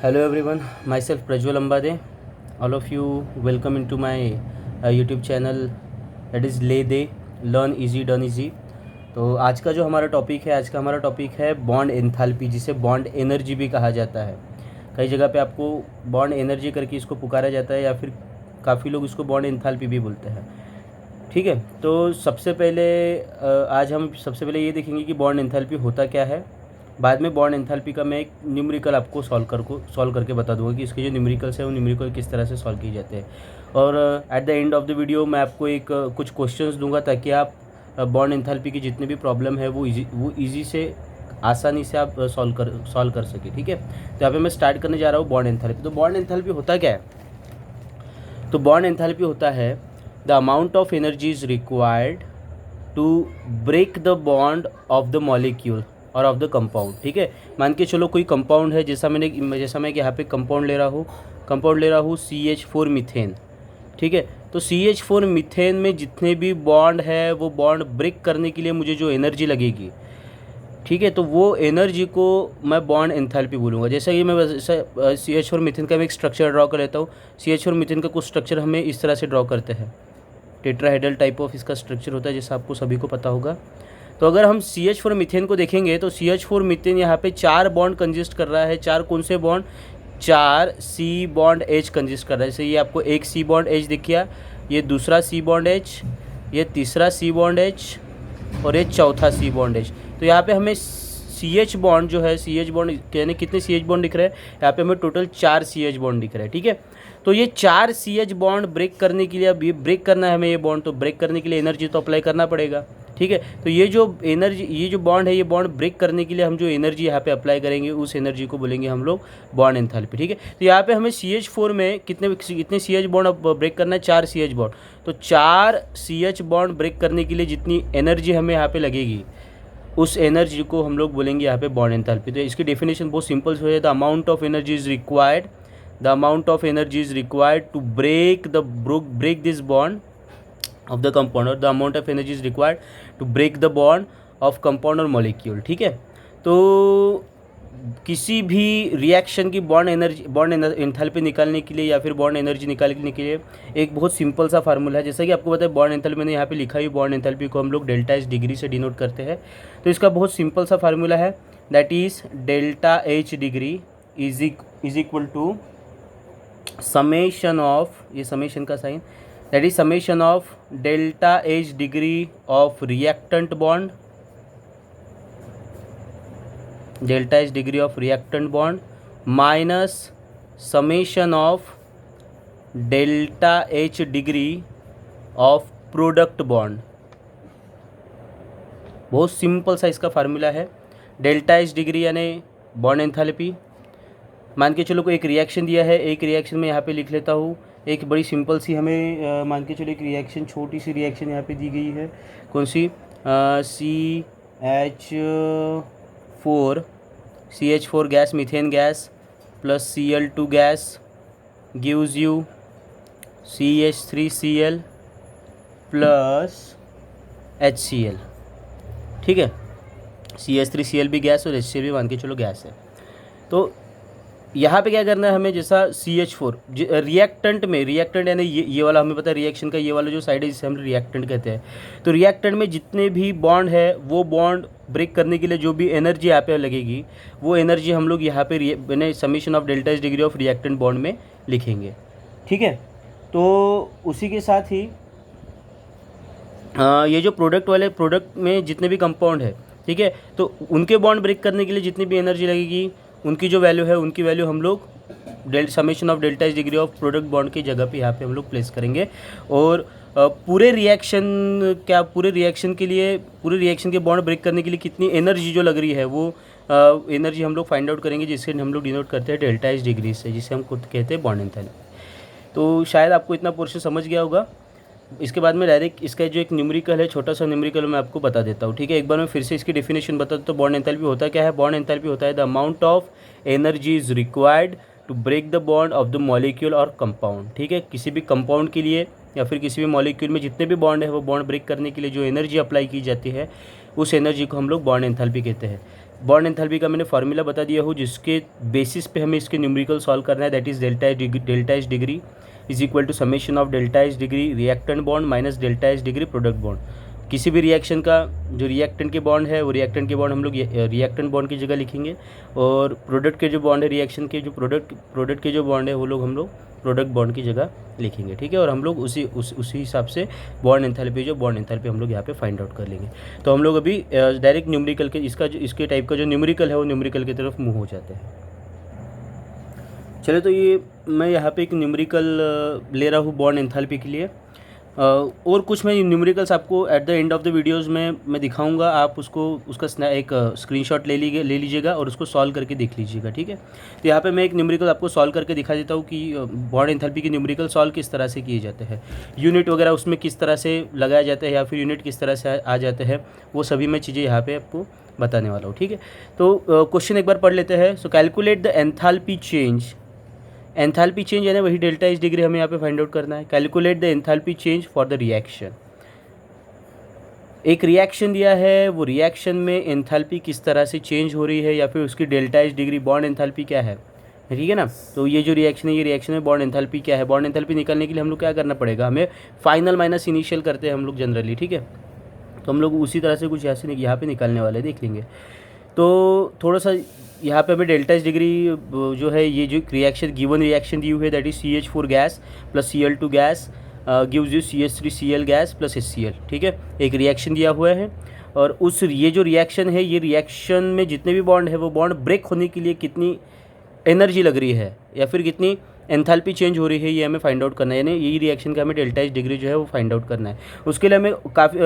Hello everyone, myself Prajwal Ambade. All of you welcome into my YouTube channel that is ले they learn easy done easy. तो आज का जो हमारा topic है बॉन्ड एंथैल्पी, जिसे बॉन्ड एनर्जी भी कहा जाता है। कई जगह पे आपको बॉन्ड एनर्जी करके इसको पुकारा जाता है, या फिर काफ़ी लोग इसको बॉन्ड एंथैल्पी भी बोलते हैं। ठीक है, तो आज हम सबसे पहले ये देखेंगे कि बॉन्ड एंथैल्पी होता क्या है। बाद में बॉन्ड एंथैल्पी का मैं एक न्यूमेरिकल आपको सॉल्व करके बता दूंगा कि इसके जो न्यूमेरिकल्स हैं वो न्यूमेरिकल किस तरह से सॉल्व किए जाते हैं। और at the end of the video मैं आपको कुछ क्वेश्चंस दूंगा ताकि आप बॉन्ड एंथैल्पी की जितनी भी प्रॉब्लम है वो ईजी से आसानी से आप सॉल्व कर सके। ठीक है, तो यहाँ पे मैं स्टार्ट करने जा रहा हूँ बॉन्ड एंथैल्पी। तो बॉन्ड एंथैल्पी होता क्या है? तो बॉन्ड एंथैल्पी होता है the amount of energy is required to break the bond of the molecule और ऑफ द कंपाउंड। ठीक है, मान के चलो कोई कंपाउंड है, जैसा मैं यहाँ पे कंपाउंड ले रहा हूँ CH4 मीथेन। ठीक है, तो CH4 मीथेन में जितने भी बॉन्ड है वो बॉन्ड ब्रेक करने के लिए मुझे जो एनर्जी लगेगी, ठीक है, तो वो एनर्जी को मैं बॉन्ड एंथैल्पी बोलूँगा। जैसा कि मैं CH4 मीथेन का मैं एक स्ट्रक्चर ड्रॉ कर लेता हूँ। CH4 मीथेन का कुछ स्ट्रक्चर हमें इस तरह से ड्रॉ करते हैं, टेट्राहेड्रल टाइप ऑफ इसका स्ट्रक्चर होता है, जैसा आपको सभी को पता होगा। तो अगर हम CH4 मीथेन को देखेंगे तो CH4 मीथेन यहाँ पे 4 बॉन्ड कंजिस्ट कर रहा है। 4 कौन से bond? 4 C bond H consist कर रहा है। जैसे ये आपको एक C बॉन्ड H दिख गया, ये दूसरा C बॉन्ड H, ये तीसरा C बॉन्ड H और ये चौथा C बॉन्ड H। तो यहाँ पे हमें CH बॉन्ड जो है, CH बॉन्ड यानी कितने CH बॉन्ड दिख रहे हैं? यहाँ पे हमें टोटल 4 CH बॉन्ड दिख रहे हैं। ठीक है, तो ये 4 CH बॉन्ड ब्रेक करने के लिए, अब ये ब्रेक करना है हमें ये बॉन्ड, तो ब्रेक करने के लिए एनर्जी तो अप्लाई करना पड़ेगा। ठीक है, तो ये जो बॉन्ड है, ये बॉन्ड ब्रेक करने के लिए हम जो एनर्जी यहाँ पे अप्लाई करेंगे उस एनर्जी को बोलेंगे हम लोग बॉन्ड एंथैल्पी। ठीक है, तो यहाँ पे हमें CH4 में कितने CH बॉन्ड ब्रेक करना है? 4 CH बॉन्ड। तो 4 CH बॉन्ड ब्रेक करने के लिए जितनी एनर्जी हमें यहाँ पे लगेगी उस एनर्जी को हम लोग बोलेंगे यहाँ पे बॉन्ड एंथैल्पी। तो इसकी डेफिनेशन बहुत सिंपल हो जाए, the amount of energy is required to break this bond of the compound, और the amount of energy is required to break the bond of compound और molecule। ठीक है, तो किसी भी रिएक्शन की बॉन्ड एंथैल्पी निकालने के लिए या फिर बॉन्ड एनर्जी निकालने के लिए एक बहुत सिंपल सा फार्मूला है। जैसा कि आपको पता है बॉन्ड एंथैल्पी, मैंने यहाँ पे लिखा है बॉन्ड एंथैल्पी को हम लोग डेल्टा H डिग्री से डिनोट करते हैं। तो इसका बहुत सिंपल सा फार्मूला है, that is delta H degree is equal to summation of, ये समेशन का sign, that is summation of delta H degree of reactant bond, minus summation of delta H degree of product bond। बहुत simple सा इसका formula है। Delta H degree यानी bond enthalpy. मान के चलो कोई एक रिएक्शन दिया है, एक रिएक्शन में यहाँ पे लिख लेता हूँ, एक बड़ी सिंपल सी हमें मान के चलो एक रिएक्शन, छोटी सी रिएक्शन यहाँ पे दी गई है। कौन सी? CH4 gas, methane gas plus Cl2 gas gives you CH3Cl plus HCl। ठीक है, CH3Cl भी गैस और HCl भी मान के चलो गैस है। तो यहाँ पे क्या करना है हमें, जैसा CH4 रिएक्टेंट यानी ये वाला हमें पता है रिएक्शन का ये वाला जो साइड है जिसे हम रिएक्टेंट कहते हैं। तो रिएक्टेंट में जितने भी बॉन्ड है वो बॉन्ड ब्रेक करने के लिए जो भी एनर्जी यहाँ पे लगेगी वो एनर्जी हम लोग यहाँ पे summation of delta H degree of reactant bond में लिखेंगे। ठीक है, तो उसी के साथ ही ये जो प्रोडक्ट में जितने भी कंपाउंड है, ठीक है, तो उनके बॉन्ड ब्रेक करने के लिए जितनी भी एनर्जी लगेगी उनकी जो वैल्यू है, उनकी वैल्यू हम लोग summation of delta H degree of product bond की जगह पे यहाँ पे हम लोग प्लेस करेंगे। और पूरे रिएक्शन के बॉन्ड ब्रेक करने के लिए कितनी एनर्जी जो लग रही है वो एनर्जी हम लोग फाइंड आउट करेंगे, जिससे हम लोग डिनोट करते हैं डेल्टा H डिग्री से, जिसे हम खुद कहते हैं बॉन्ड एंथैल्पी। तो शायद आपको इतना पोर्शन समझ गया होगा। इसके बाद में डायरेक्ट इसका जो एक न्यूमेरिकल है, छोटा सा न्यूमेरिकल, मैं आपको बता देता हूँ। ठीक है, एक बार मैं फिर से इसकी डेफिनेशन बता दूँ तो बॉन्ड एंथैल्पी होता क्या है? बॉन्ड एंथैल्पी होता है the amount of energy is required to break the bond of the molecule और कंपाउंड। ठीक है, किसी भी कंपाउंड के लिए या फिर किसी भी मॉलिक्यूल में जितने भी बॉन्ड है वो बॉन्ड ब्रेक करने के लिए जो एनर्जी अप्लाई की जाती है उस एनर्जी को हम लोग बॉन्ड एंथैल्पी कहते हैं। बॉन्ड एंथैल्पी का मैंने फार्मूला बता दिया हूँ, जिसके बेसिस पे हमें इसके न्यूमेरिकल सॉल्व करना है। That is delta H degree is equal to summation of delta H degree reactant bond minus delta H degree product bond. किसी भी रिएक्शन का जो रिएक्टेंट के बॉन्ड है वो रिएक्टेंट के बॉन्ड हम लोग रिएक्टेंट बॉन्ड की जगह लिखेंगे, और प्रोडक्ट के जो बॉन्ड है रिएक्शन के जो प्रोडक्ट के जो बॉन्ड है वो लोग हम लोग प्रोडक्ट बॉन्ड की जगह लिखेंगे, ठीक है। और हम लोग उसी हिसाब से बॉन्ड एंथैल्पी हम लोग यहाँ पे फाइंड आउट कर लेंगे। तो हम लोग अभी डायरेक्ट न्यूमेरिकल के इसके टाइप का जो न्यूमेरिकल है वो न्यूमेरिकल की तरफ मूव हो जाते हैं। चलो, तो ये मैं यहाँ पे एक न्यूमेरिकल ले रहा हूँ बॉन्ड एंथैल्पी के लिए, और कुछ मैं न्यूमेरिकल्स आपको at the end of the videos में मैं दिखाऊंगा। आप उसका एक स्क्रीनशॉट ले लीजिएगा और उसको सॉल्व करके देख लीजिएगा, ठीक है। तो यहाँ पे मैं एक न्यूमेरिकल आपको सॉल्व करके दिखा देता हूँ कि बॉन्ड एंथैल्पी के न्यूमेरिकल सॉल्व किस तरह से किए जाते हैं, यूनिट वगैरह उसमें किस तरह से लगाया जाता है या फिर यूनिट किस तरह से आ जाते हैं, वो सभी मैं चीज़ें यहाँ पर आपको बताने वाला हूँ, ठीक है। तो क्वेश्चन एक बार पढ़ लेते हैं। सो calculate the enthalpy change, enthalpy change यानी वही डेल्टा एच डिग्री हमें यहाँ पे फाइंड आउट करना है। Calculate the enthalpy change for the reaction, एक रिएक्शन दिया है, वो रिएक्शन में एंथैल्पी किस तरह से चेंज हो रही है या फिर उसकी delta H degree bond enthalpy क्या है, ठीक है ना। तो ये जो रिएक्शन है, ये रिएक्शन में बॉन्ड एंथैल्पी क्या है। बॉन्ड एंथैल्पी निकालने के लिए हम लोग क्या करना पड़ेगा, हमें फाइनल माइनस इनिशियल करते हैं हम लोग जनरली, ठीक है। तो हम लोग उसी तरह से कुछ यहाँ पे निकालने वाले देख लेंगे। तो थोड़ा सा यहाँ पे हमें डेल्टा एच डिग्री जो है, ये जो रिएक्शन गिवन रिएक्शन दी हुई है that is CH4 gas plus Cl2 gas gives you CH3Cl gas plus HCl, ठीक है। एक रिएक्शन दिया हुआ है, और ये जो रिएक्शन है, ये रिएक्शन में जितने भी बॉन्ड है वो बॉन्ड ब्रेक होने के लिए कितनी एनर्जी लग रही है या फिर कितनी एंथैल्पी चेंज हो रही है, ये हमें फाइंड आउट करना है। यानी यही रिएक्शन का हमें डेल्टा एच डिग्री जो है वो फाइंड आउट करना है। उसके लिए हमें काफ़ी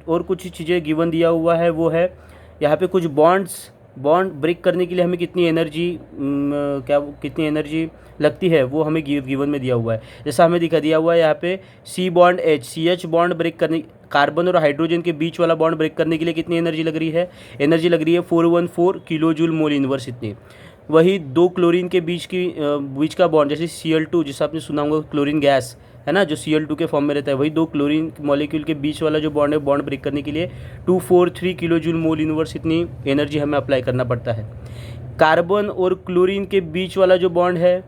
और कुछ चीज़ें गिवन दिया हुआ है, वो है यहाँ पे कुछ बॉन्ड ब्रेक करने के लिए हमें कितनी एनर्जी लगती है वो हमें गिवन में दिया हुआ है। जैसा हमें दिया हुआ है यहाँ पे C bond CH bond break करने, कार्बन और हाइड्रोजन के बीच वाला बॉन्ड ब्रेक करने के लिए कितनी एनर्जी लग रही है, 414 किलो जूल मोल इनवर्स इतनी। वही दो क्लोरीन के बीच का बॉन्ड, जैसे Cl2 जिससे आपने सुना होगा क्लोरीन गैस है ना, जो Cl2 के फॉर्म में रहता है, वही दो क्लोरीन मॉलिक्यूल के बीच वाला जो बॉन्ड है, बॉन्ड ब्रेक करने के लिए 243 किलो जूल मोल इनवर्स इतनी एनर्जी हमें अप्लाई करना पड़ता है। कार्बन और क्लोरीन के बीच वाला जो बॉन्ड है,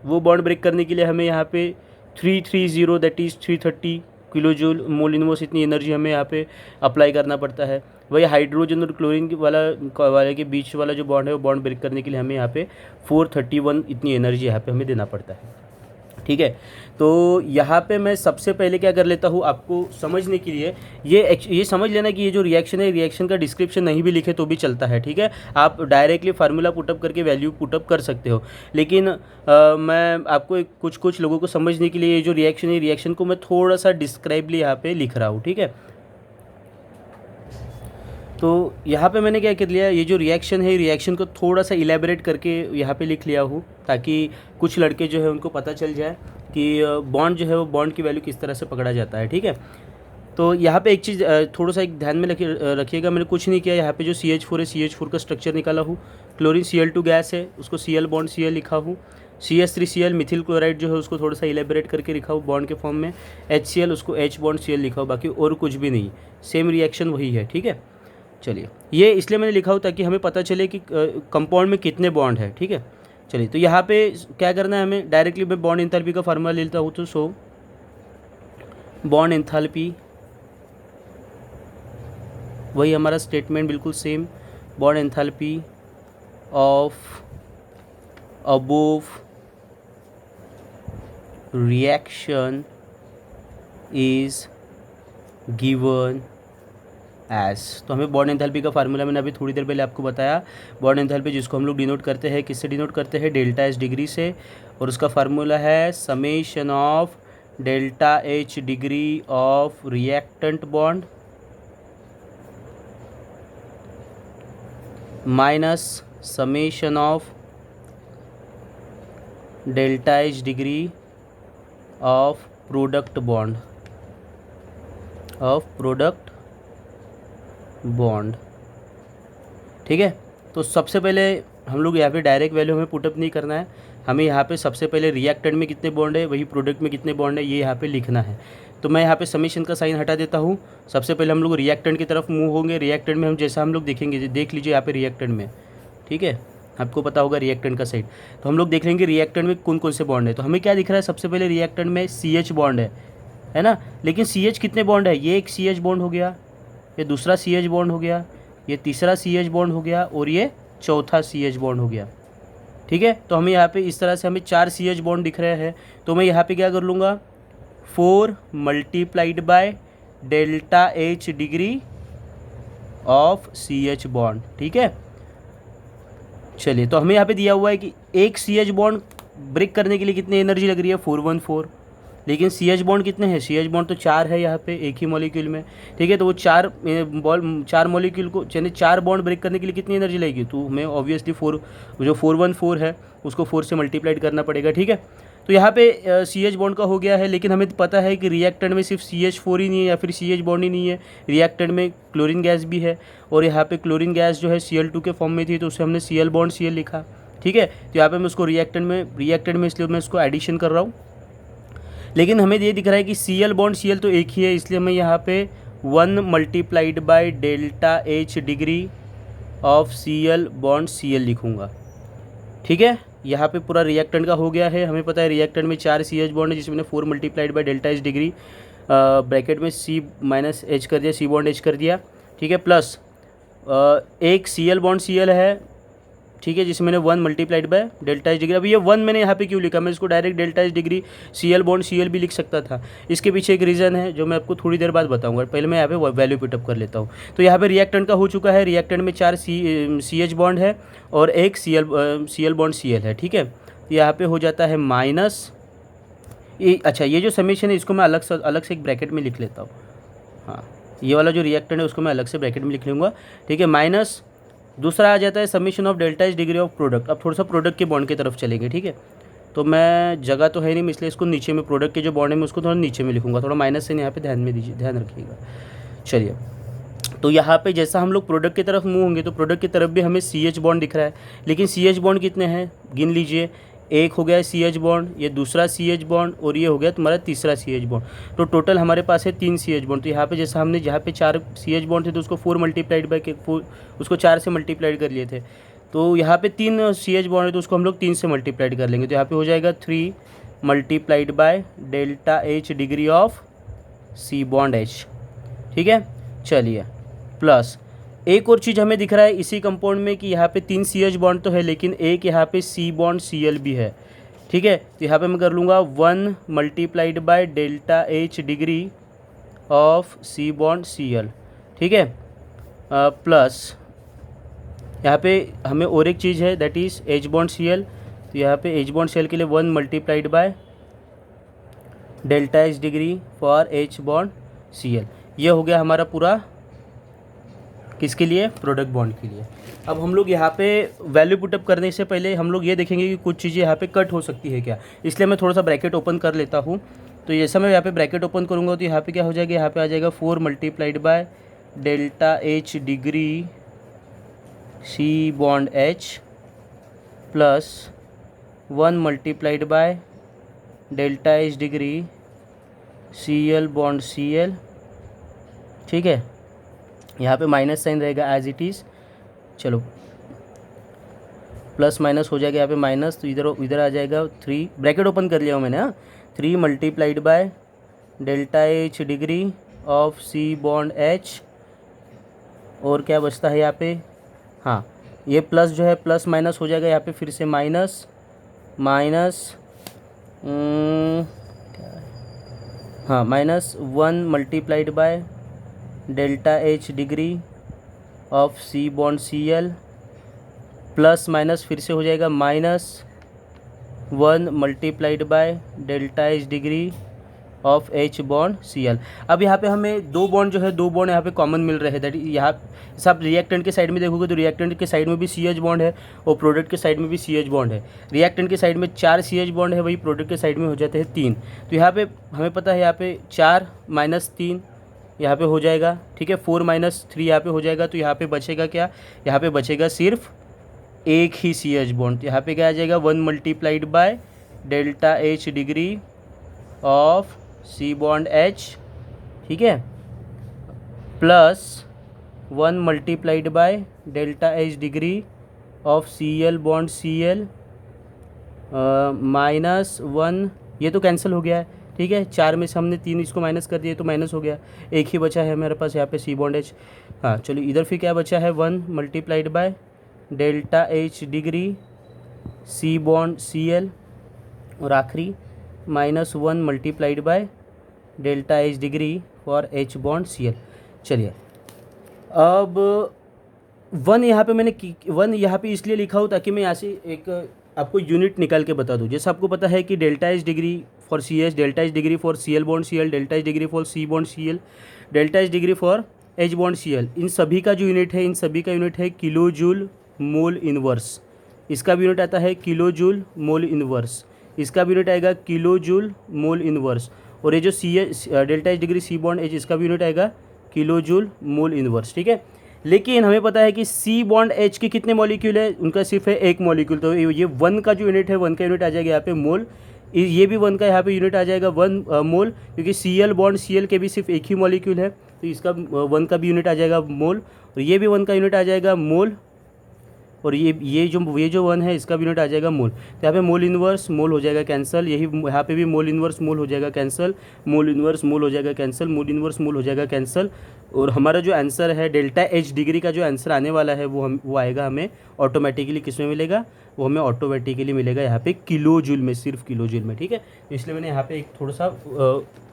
वो बॉन्ड ब्रेक करने के लिए हमें यहाँ पे 330 that is 330 kilo joule mole inverse इतनी एनर्जी हमें यहाँ पे अप्लाई करना पड़ता है। वही हाइड्रोजन और क्लोरीन वाले के बीच वाला जो बॉन्ड है, वो बॉन्ड ब्रेक करने के लिए हमें यहाँ पे 431 इतनी एनर्जी यहाँ पे हमें देना पड़ता है, ठीक है। तो यहाँ पे मैं सबसे पहले क्या कर लेता हूँ, आपको समझने के लिए ये समझ लेना कि ये जो रिएक्शन है, रिएक्शन का डिस्क्रिप्शन नहीं भी लिखे तो भी चलता है, ठीक है। आप डायरेक्टली फार्मूला पुटअप करके वैल्यू पुटअप कर सकते हो, लेकिन मैं आपको कुछ लोगों को समझने के लिए ये जो रिएक्शन है, रिएक्शन को मैं थोड़ा सा डिस्क्राइबली यहाँ पे लिख रहा हूँ, ठीक है। तो यहाँ पे मैंने क्या कर लिया, ये जो रिएक्शन है, रिएक्शन को थोड़ा सा इलेबरेट करके यहाँ पे लिख लिया हूँ, ताकि कुछ लड़के जो है उनको पता चल जाए कि बॉन्ड जो है वो बॉन्ड की वैल्यू किस तरह से पकड़ा जाता है, ठीक है। तो यहाँ पे एक चीज़ थोड़ा सा एक ध्यान में रखिएगा, मैंने कुछ नहीं किया। यहाँ पे जो CH4 है, CH4 का स्ट्रक्चर निकाला हूँ। क्लोरीन Cl2 गैस है, उसको Cl बॉन्ड Cl लिखा हूँ। CH3Cl मिथिल क्लोराइड जो है उसको थोड़ा सा इलेबरेट करके लिखा हूँ बॉन्ड के फॉर्म में। HCl उसको H बॉन्ड Cl लिखा हूँ, बाकी और कुछ भी नहीं, सेम रिएक्शन वही है, ठीक है। चलिए, ये इसलिए मैंने लिखा हो ताकि हमें पता चले कि कंपाउंड में कितने बॉन्ड है, ठीक है। चलिए, तो यहाँ पे क्या करना है हमें, डायरेक्टली मैं बॉन्ड एंथैल्पी का फार्मूला लेता हूँ। तो सो बॉन्ड एंथैल्पी, वही हमारा स्टेटमेंट बिल्कुल same, bond enthalpy of above reaction is given as. तो हमें बॉन्ड एंथैल्पी का फार्मूला मैंने अभी थोड़ी देर पहले आपको बताया। बॉन्ड एंथैल्पी जिसको हम लोग डिनोट करते हैं, किससे डिनोट करते हैं, डेल्टा एच डिग्री से, और उसका फार्मूला है summation of delta H degree of reactant bond minus summation of delta H degree of product bond, ठीक है। तो सबसे पहले हम लोग यहाँ पे डायरेक्ट वैल्यू हमें पुटअप नहीं करना है, हमें यहाँ पे सबसे पहले रिएक्टेंट में कितने बॉन्ड है, वही प्रोडक्ट में कितने बॉन्ड है, ये यहाँ पे लिखना है। तो मैं यहाँ पे समीशन का साइन हटा देता हूँ। सबसे पहले हम लोग रिएक्टेंट की तरफ मूव होंगे। रिएक्टेंट में हम जैसा हम लोग देखेंगे, देख लीजिए यहाँ पे रिएक्टेंट में, ठीक है, आपको पता होगा रिएक्टेंट का साइड। तो हम लोग देख लेंगे रिएक्टेंट में कौन कौन से बॉन्ड है। तो हमें क्या दिख रहा है, सबसे पहले रिएक्टेंट में CH बॉन्ड है ना। लेकिन CH कितने बॉन्ड है, ये एक CH बॉन्ड हो गया, ये दूसरा CH बॉन्ड हो गया, ये तीसरा CH बॉन्ड हो गया और ये चौथा CH बॉन्ड हो गया, ठीक है। तो हमें यहाँ पे इस तरह से हमें 4 CH बॉन्ड दिख रहे हैं। तो मैं यहाँ पे क्या कर लूँगा, 4 multiplied by delta H degree of CH bond, ठीक है। चलिए, तो हमें यहाँ पे दिया हुआ है कि एक CH बॉन्ड ब्रेक करने के लिए कितनी एनर्जी लग रही है, 414। लेकिन CH बॉन्ड कितने हैं, CH बॉन्ड तो 4 है यहाँ पे एक ही मॉलिक्यूल में, ठीक है। तो वो 4 मॉलिक्यूल को यानी 4 बॉन्ड ब्रेक करने के लिए कितनी एनर्जी लगेगी, तो हमें ऑब्वियसली 4 जो 414 है उसको 4 से मल्टीप्लाइड करना पड़ेगा, ठीक है। तो यहाँ पे CH बॉन्ड का हो गया है। लेकिन हमें पता है कि रिएक्टेंट में सिर्फ CH4 ही नहीं है या फिर CH बॉन्ड ही नहीं है, रिएक्टेंट में क्लोरीन गैस भी है। और यहाँ पे क्लोरीन गैस जो है Cl2 के फॉर्म में थी, तो उसे हमने Cl बॉन्ड Cl लिखा, ठीक है। तो यहाँ पे मैं उसको रिएक्टेंट में इसलिए मैं उसको एडिशन कर रहा हूँ। लेकिन हमें ये दिख रहा है कि Cl बॉन्ड Cl तो एक ही है, इसलिए मैं यहाँ पे 1 multiplied by delta H degree of Cl bond Cl लिखूँगा, ठीक है। यहाँ पे पूरा रिएक्टेंट का हो गया है। हमें पता है रिएक्टेंट में 4 CH बॉन्ड है, जिसमें 4 multiplied by delta H degree bracket में C माइनस H कर दिया, C बॉन्ड H कर दिया, ठीक है। प्लस एक Cl बॉन्ड Cl है, ठीक है, जिसमें मैंने 1 multiplied by delta H degree. अभी ये 1 मैंने यहाँ पे क्यों लिखा, मैं इसको direct delta H degree Cl bond Cl भी लिख सकता था। इसके पीछे एक रीज़न है जो मैं आपको थोड़ी देर बाद बताऊंगा। पहले मैं यहाँ पे वैल्यू पुटअप कर लेता हूँ। तो यहाँ पे रिएक्टेंट का हो चुका है। रिएक्टेंट में 4 CH बॉन्ड है और एक Cl बॉन्ड Cl है, ठीक है। यहाँ पे हो जाता है माइनस ये, अच्छा, ये जो समीशन है इसको मैं अलग से एक ब्रैकेट में लिख लेता हूँ। हाँ, ये वाला जो रिएक्टेंट है उसको मैं अलग से ब्रैकेट में लिख लूँगा, ठीक है। माइनस दूसरा आ जाता है summation of delta H degree of product. अब थोड़ा सा प्रोडक्ट के बॉन्ड की तरफ चलेंगे, ठीक है। तो मैं जगह तो है नहीं, इसलिए इसको नीचे में प्रोडक्ट के जो बॉन्ड है मैं उसको थोड़ा नीचे में लिखूँगा, थोड़ा माइनस से यहाँ पे ध्यान में दीजिए, ध्यान रखिएगा। चलिए, तो यहाँ पे जैसा हम लोग प्रोडक्ट की तरफ मूव होंगे तो प्रोडक्ट की तरफ भी हमें CH बॉन्ड दिख रहा है। लेकिन CH बॉन्ड कितने हैं, गिन लीजिए। एक हो गया CH बॉन्ड, ये दूसरा CH बॉन्ड और ये हो गया तुम्हारा तीसरा CH बॉन्ड। तो टोटल हमारे पास है 3 CH बॉन्ड। तो यहाँ पे जैसा हमने जहाँ पे 4 CH बॉन्ड थे तो उसको 4 मल्टीप्लाइड बाई उसको 4 से मल्टीप्लाइड कर लिए थे। तो यहाँ पे 3 CH बॉन्ड है तो उसको हम लोग 3 से मल्टीप्लाइड कर लेंगे। तो यहाँ पे हो जाएगा 3 multiplied by delta H degree of C bond H, ठीक है। चलिए, प्लस एक और चीज़ हमें दिख रहा है इसी कंपाउंड में कि यहाँ पे 3 CH बॉन्ड तो है, लेकिन एक यहाँ पे C बॉन्ड Cl भी है, ठीक है। तो यहाँ पे मैं कर लूँगा 1 multiplied by delta H degree of C bond Cl, ठीक है। प्लस यहाँ पे हमें और एक चीज़ है that is H bond Cl। तो यहाँ पे H बॉन्ड Cl के लिए 1 multiplied by delta H degree for H bond Cl। ये हो गया हमारा पूरा किसके लिए, प्रोडक्ट बॉन्ड के लिए। अब हम लोग यहाँ पे वैल्यू पुटअप करने से पहले हम लोग ये देखेंगे कि कुछ चीज़ें यहाँ पे कट हो सकती है क्या, इसलिए मैं थोड़ा सा ब्रैकेट ओपन कर लेता हूँ। तो जैसा मैं यहाँ पे ब्रैकेट ओपन करूँगा तो यहाँ पे क्या हो जाएगा, यहाँ पे आ जाएगा 4 multiplied by delta H degree C bond H plus 1 multiplied by delta H degree Cl bond Cl, ठीक है। यहाँ पे माइनस साइन रहेगा एज इट इज़, चलो प्लस माइनस हो जाएगा यहाँ पे माइनस, तो इधर आ जाएगा 3, ब्रैकेट ओपन कर लिया हूँ मैंने, हाँ, 3 multiplied by delta H degree of C bond H। और क्या बचता है यहाँ पे, हाँ, ये प्लस जो है प्लस माइनस हो जाएगा यहाँ पे फिर से माइनस, हाँ, minus 1 multiplied by delta H degree of C bond Cl plus minus फिर से हो जाएगा minus 1 multiplied by delta H degree of H bond Cl। अब यहाँ पे हमें 2 बॉन्ड जो है 2 बॉन्ड यहाँ पे कॉमन मिल रहे हैं। दैट यहाँ सब रिएक्टेंट के साइड में देखोगे तो रिएक्टेंट के साइड में भी CH बॉन्ड है और प्रोडक्ट के साइड में भी CH बॉन्ड है। रिएक्टेंट के साइड में 4 CH बॉन्ड है, वही प्रोडक्ट के साइड में हो जाते हैं 3। तो यहाँ पे हमें पता है यहाँ पे 4 माइनस 3 यहाँ पे हो जाएगा, ठीक है, 4 माइनस 3 यहाँ पे हो जाएगा। तो यहाँ पे बचेगा क्या, यहाँ पे बचेगा सिर्फ एक ही CH बॉन्ड। यहाँ पे क्या आ जाएगा 1 multiplied by delta H degree of C bond H, ठीक है, plus 1 multiplied by delta H degree of C L bond C L minus 1, ये तो कैंसिल हो गया है, ठीक है, 4 में से हमने 3 इसको माइनस कर दिए तो माइनस हो गया, एक ही बचा है मेरे पास यहाँ पे सी बॉन्ड एच। हाँ चलिए, इधर फिर क्या बचा है, 1 multiplied by delta H degree C bond C L, और आखिरी -1 multiplied by delta H degree for H bond C L. चलिए, अब 1 यहाँ पे मैंने 1 यहाँ पे इसलिए लिखा हूँ ताकि मैं यहाँ से एक आपको यूनिट निकाल के बता दूँ। जैसे आपको पता है कि delta H degree for C H, delta H degree for C L bond C L, delta H degree for C bond C L, delta H degree for H bond C L, इन सभी का जो unit है, इन सभी का unit है kilo joule mole inverse. इसका भी यूनिट आता है किलो जूल मोल इनवर्स, इसका भी यूनिट आएगा किलो जूल मोल इनवर्स, और ये जो C H delta H degree C bond H, इसका भी यूनिट आएगा किलो जूल मोल इनवर्स, ठीक है। लेकिन हमें पता है कि सी बॉन्ड एच के कितने मॉलिक्यूल है, उनका सिर्फ है एक मॉलिक्यूल, तो ये 1 का जो यूनिट है, 1 का यूनिट आ जाएगा यहाँ पे मोल, ये भी 1 का यहाँ पे यूनिट आ जाएगा 1 मोल, क्योंकि C L bond C L के भी सिर्फ एक ही मॉलिक्यूल है, तो इसका 1 का भी यूनिट आ जाएगा मोल, और ये भी 1 का यूनिट आ जाएगा मोल, और ये जो 1 है इसका भी यूनिट आ जाएगा मोल। तो यहाँ पे मोल इन्वर्स मोल हो जाएगा कैंसिल, यही यहाँ पे भी मोल इन्वर्स मोल हो जाएगा कैंसिल, मोल इन्वर्स मोल हो जाएगा कैंसिल, मोल इन्वर्स मोल हो जाएगा कैंसिल, और हमारा जो आंसर है डेल्टा एच डिग्री का जो आंसर आने वाला है वो आएगा हमें ऑटोमेटिकली, किस में मिलेगा, वो हमें ऑटोमेटिकली मिलेगा यहाँ पे किलो जूल में, सिर्फ किलो जूल में, ठीक है। इसलिए मैंने यहाँ पे एक थोड़ा सा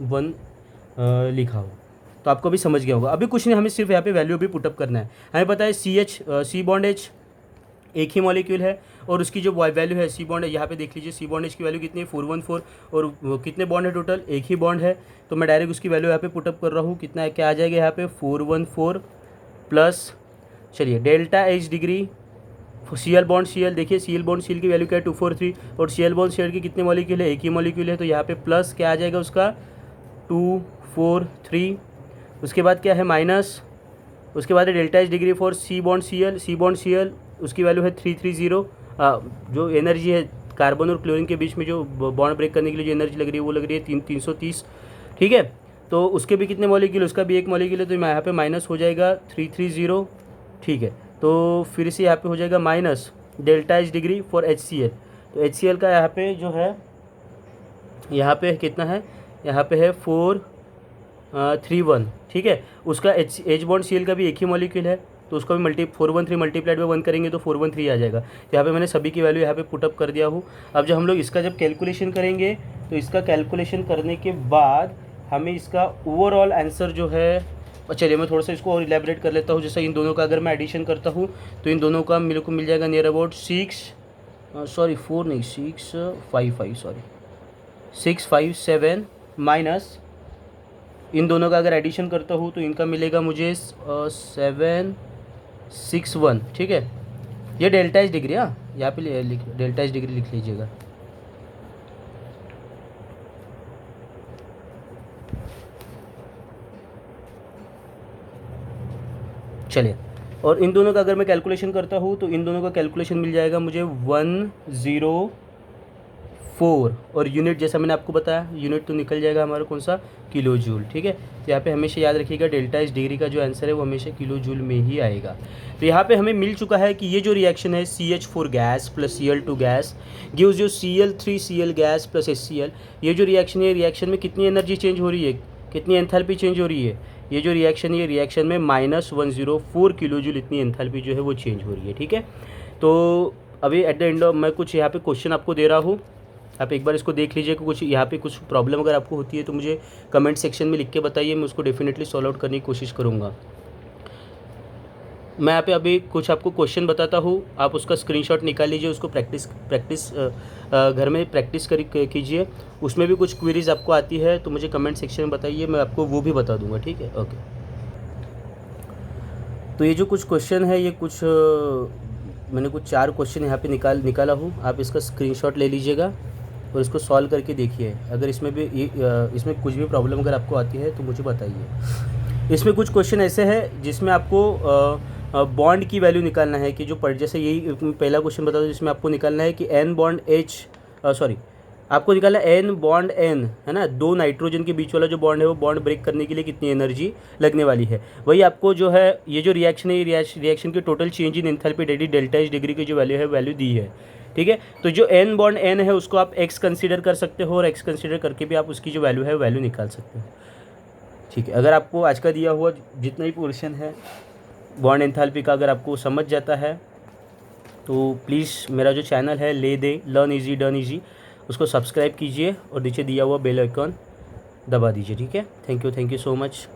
1 लिखा हो, तो आपको भी समझ गया होगा। अभी कुछ नहीं, हमें सिर्फ यहाँ पे वैल्यू भी पुटअप करना है। हमें पता है सी बॉन्ड एच एक ही मॉलिक्यूल है, और उसकी जो वैल्यू है सी बॉन्ड है, यहाँ पे देख लीजिए सी बॉन्ड एच की वैल्यू कितनी है 414, और कितने बॉन्ड है टोटल, एक ही बॉन्ड है, तो मैं डायरेक्ट उसकी वैल्यू यहाँ पे पुटअप कर रहा हूँ, कितना है, क्या आ जाएगा यहाँ पे 414 प्लस, चलिए delta H degree C L bond C L, देखिए C L bond C L की वैल्यू क्या है 243, और C L bond C L की कितने मॉलिक्यूल है, एक ही मॉलिक्यूल है, तो यहाँ पे प्लस क्या आ जाएगा उसका 243, उसके बाद क्या है माइनस, उसके बाद है delta H degree for C bond C L, उसकी वैल्यू है 330, जो एनर्जी है कार्बन और क्लोरीन के बीच में जो बॉन्ड ब्रेक करने के लिए जो एनर्जी लग रही है वो लग रही है 330, ठीक है। तो उसके भी कितने मॉलिक्यूल, उसका भी एक मॉलिक्यूल है, तो यहाँ पे माइनस हो जाएगा 330, ठीक है। तो फिर से यहाँ पे हो जाएगा minus delta H degree for H C L, तो एच सी एल का यहाँ पे जो है, यहाँ पे कितना है, यहाँ पे है 431, ठीक है। उसका एच बॉन्ड सी एल का भी एक ही मॉलिक्यूल है, तो उसका भी 413 मल्टीप्लाइड बाय 1 करेंगे तो 413 आ जाएगा। तो यहाँ पे मैंने सभी की वैल्यू यहाँ पे पुटअप कर दिया हूँ। अब जब हम लोग इसका जब कैलकुलेशन करेंगे, तो इसका कैलकुलेशन करने के बाद हमें इसका ओवरऑल आंसर जो है, चलिए मैं थोड़ा सा इसको और इलेबरेट कर लेता हूँ। जैसे इन दोनों का अगर मैं एडिशन करता हूँ तो इन दोनों का मेरे को मिल जाएगा नियर अबाउट 657 माइनस, इन दोनों का अगर एडिशन करता हूँ तो इनका मिलेगा मुझे 761, ठीक है। ये डेल्टा एच डिग्री, हाँ यहाँ पे डेल्टा एच डिग्री लिख लीजिएगा। चलिए, और इन दोनों का अगर मैं कैलकुलेशन करता हूँ तो इन दोनों का कैलकुलेशन मिल जाएगा मुझे 104, और यूनिट जैसा मैंने आपको बताया, यूनिट तो निकल जाएगा हमारा कौन सा, किलो जूल, ठीक है। तो यहाँ पे हमेशा याद रखिएगा डेल्टा एच डिग्री का जो आंसर है वो हमेशा किलो जूल में ही आएगा। तो यहाँ पे हमें मिल चुका है कि ये जो रिएक्शन है CH4 gas plus Cl2 gas gives जो Cl3Cl गैस प्लस HCl, ये जो रिएक्शन है, रिएक्शन में कितनी एनर्जी चेंज हो रही है, कितनी एंथैल्पी चेंज हो रही है, ये जो रिएक्शन है, ये रिएक्शन में -104 किलो जूल इतनी एंथैल्पी जो है वो चेंज हो रही है, ठीक है। तो अभी एट द एंड ऑफ मैं कुछ यहाँ पे क्वेश्चन आपको दे रहा हूँ, आप एक बार इसको देख लीजिए कि कुछ यहाँ पे कुछ प्रॉब्लम अगर आपको होती है तो मुझे कमेंट सेक्शन में लिख के बताइए, मैं उसको डेफिनेटली सॉल्व आउट करने की कोशिश करूँगा। मैं यहाँ पे अभी कुछ आपको क्वेश्चन बताता हूँ, आप उसका स्क्रीनशॉट निकाल लीजिए, उसको प्रैक्टिस घर में प्रैक्टिस कीजिए। उसमें भी कुछ क्वेरीज आपको आती है तो मुझे कमेंट सेक्शन में बताइए, मैं आपको वो भी बता दूँगा, ठीक है। ओके, तो ये जो कुछ क्वेश्चन है, ये कुछ मैंने कुछ 4 क्वेश्चन यहाँ पे निकाला हूँ, आप इसका स्क्रीनशॉट ले लीजिएगा और इसको सॉल्व करके देखिए। अगर इसमें भी इसमें कुछ भी प्रॉब्लम अगर आपको आती है तो मुझे बताइए। इसमें कुछ क्वेश्चन ऐसे हैं जिसमें आपको बॉन्ड की वैल्यू निकालना है कि जो जैसे यही पहला क्वेश्चन बता दो, जिसमें आपको निकालना है कि N बॉन्ड H आपको निकालना एन बॉन्ड एन, है ना, 2 नाइट्रोजन के बीच वाला जो बॉन्ड है वो बॉन्ड ब्रेक करने के लिए कितनी एनर्जी लगने वाली है। वही आपको जो है ये जो रिएक्शन है, ये रिएक्शन की total change in enthalpy delta H degree की जो वैल्यू है वैल्यू दी है, ठीक है। तो जो एन बॉन्ड एन है उसको आप एक्स कंसीडर कर सकते हो और एक्स कंसीडर करके भी आप उसकी जो वैल्यू है वैल्यू निकाल सकते हो, ठीक है। अगर आपको आज का दिया हुआ जितना भी पोर्शन है बॉन्ड एंथैल्पी का अगर आपको समझ जाता है तो प्लीज़ मेरा जो चैनल है ले they learn easy done easy, उसको सब्सक्राइब कीजिए और नीचे दिया हुआ बेल आइकॉन दबा दीजिए, ठीक है। Thank you so much.